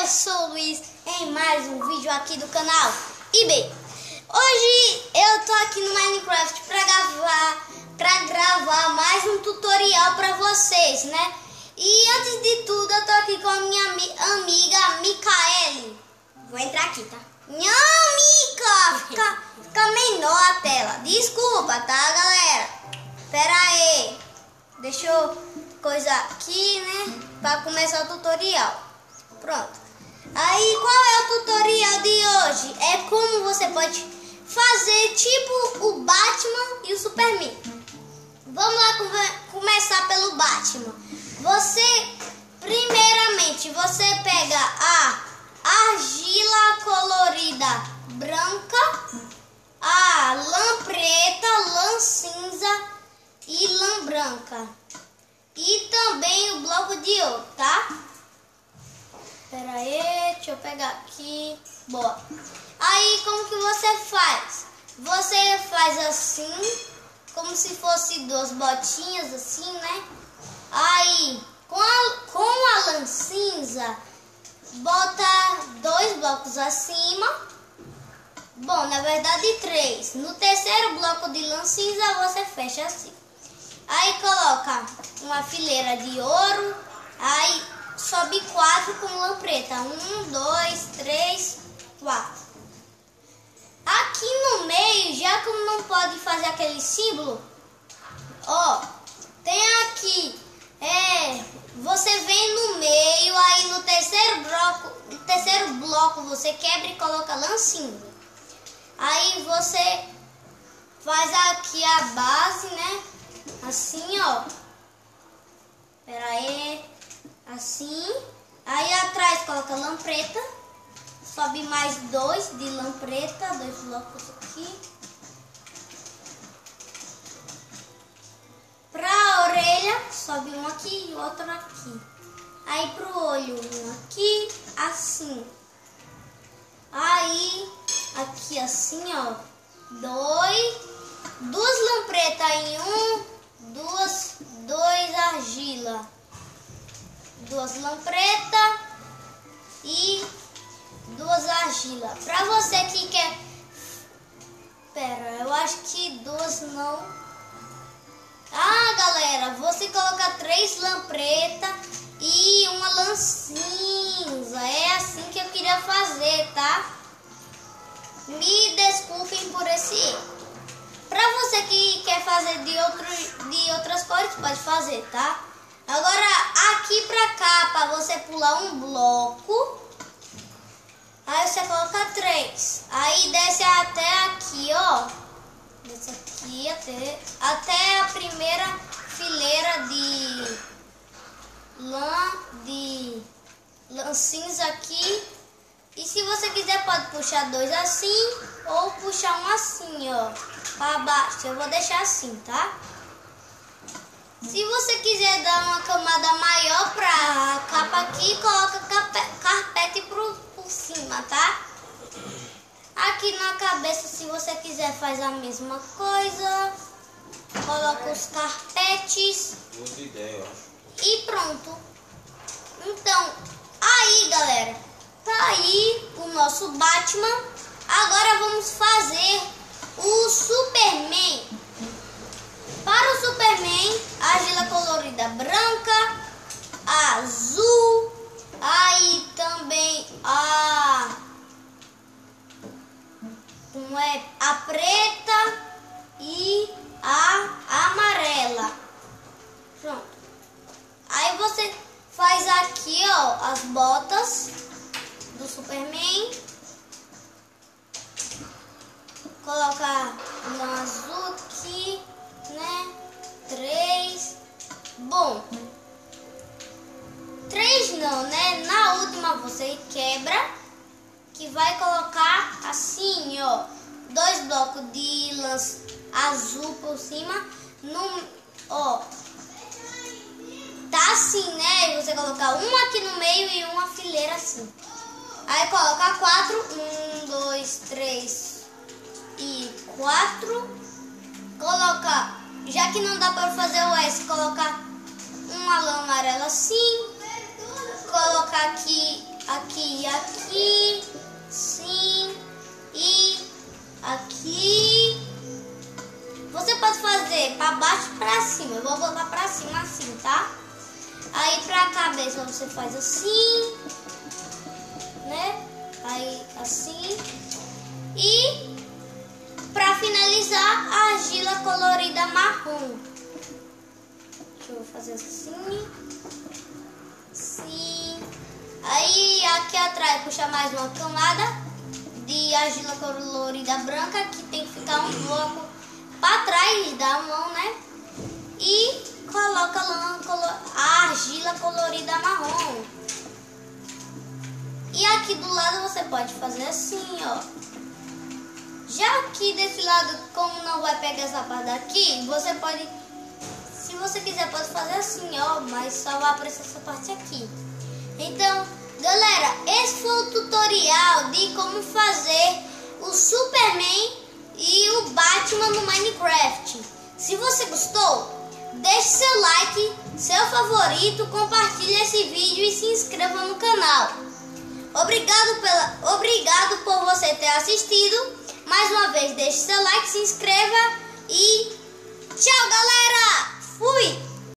eu sou o Luiz em mais um vídeo aqui do canal. E bem, hoje eu tô aqui no Minecraft pra gravar mais um tutorial pra vocês, né? E antes de tudo eu tô aqui com a minha amiga Micaele. Vou entrar aqui, tá? Não, Mica! Fica menor a tela. Desculpa, tá, galera? Pera aí. Deixa eu coisar aqui, né? Pra começar o tutorial. Pronto. Aí, qual é o tutorial de hoje? É como você pode fazer tipo o Batman e o Superman. Vamos lá começar pelo Batman. Primeiramente, você pega a argila colorida branca, a lã preta, lã cinza e lã branca. E também o bloco de ouro, tá? Pera aí, deixa eu pegar aqui. Boa. Aí, como que você faz? Você faz assim, como se fosse duas botinhas assim, né? Aí, com a lã cinza, bota 2 blocos acima. Bom, na verdade 3. No terceiro bloco de lã cinza, você fecha assim. Aí coloca uma fileira de ouro. Aí sobe 4 com lã preta. 1, 2, 3, 4. Aqui no meio, já que não pode fazer aquele símbolo, ó, tem aqui, você vem no meio, aí no terceiro bloco você quebra e coloca lã cinza. Aí você faz aqui a base, né? Assim, ó. Pera aí. Assim. Aí atrás coloca lã preta. Sobe mais 2 de lã preta. 2 blocos aqui. Pra orelha, sobe um aqui e outro aqui. Aí pro olho, um aqui, assim. Aí, aqui assim, ó. 2 lã preta em 2 argila. 2 lã preta e 2 argila. Pra você que quer... Pera, eu acho que 2 não... Ah, galera, você coloca 3 lã preta e uma lã cinza. É assim que eu queria fazer, tá? Me desculpem por esse erro. Pra você que quer fazer de outras cores, pode fazer, tá? Agora, aqui pra cá, pra você pular um bloco, aí você coloca 3. Aí desce até aqui, ó. Desce aqui até a primeira fileira de lã cinza aqui. E se você quiser, pode puxar 2 assim ou puxar um assim, ó, para baixo. Eu vou deixar assim, tá? Se você quiser dar uma camada maior pra capa aqui, coloca carpete por cima, tá? Aqui na cabeça, se você quiser, faz a mesma coisa. Coloca os carpetes. Boa ideia, eu acho. E pronto. Então, aí, galera, tá aí o nosso Batman. Agora vamos fazer o Superman. Para o Superman, argila colorida branca, azul, aí também a preta e a amarela. Pronto. Aí você faz aqui, ó, as botas do Superman. Coloca um azul aqui, né? 3. Bom, 3 não, né? Na última você quebra, que vai colocar assim, ó, 2 blocos de lã azul por cima. Ó, tá assim, né? E você colocar um aqui no meio e uma fileira assim. Aí coloca 4, 1, 2, 3 e 4. Coloca, já que não dá para fazer o S, colocar uma lã amarela assim. Colocar aqui aqui e aqui, sim, e aqui. Você pode fazer para baixo e para cima. Eu vou botar para cima assim, tá? Aí para a cabeça você faz assim, né? Aí assim. E para finalizar, a argila colorida marrom. Eu vou fazer assim. Sim. Aí aqui atrás puxa mais uma camada de argila colorida branca, que tem que ficar um bloco para trás da mão, né? E coloca a argila colorida marrom. E aqui do lado você pode fazer assim, ó. Já aqui desse lado, como não vai pegar essa parte daqui, você pode, se você quiser, pode fazer assim, ó. Mas só vai aparecer essa parte aqui. Então, galera, esse foi o tutorial de como fazer o Superman e o Batman no Minecraft. Se você gostou, deixe seu like, seu favorito, compartilhe esse vídeo e se inscreva no canal. Obrigado por você ter assistido. Mais uma vez, deixe seu like, se inscreva e tchau, galera! Fui!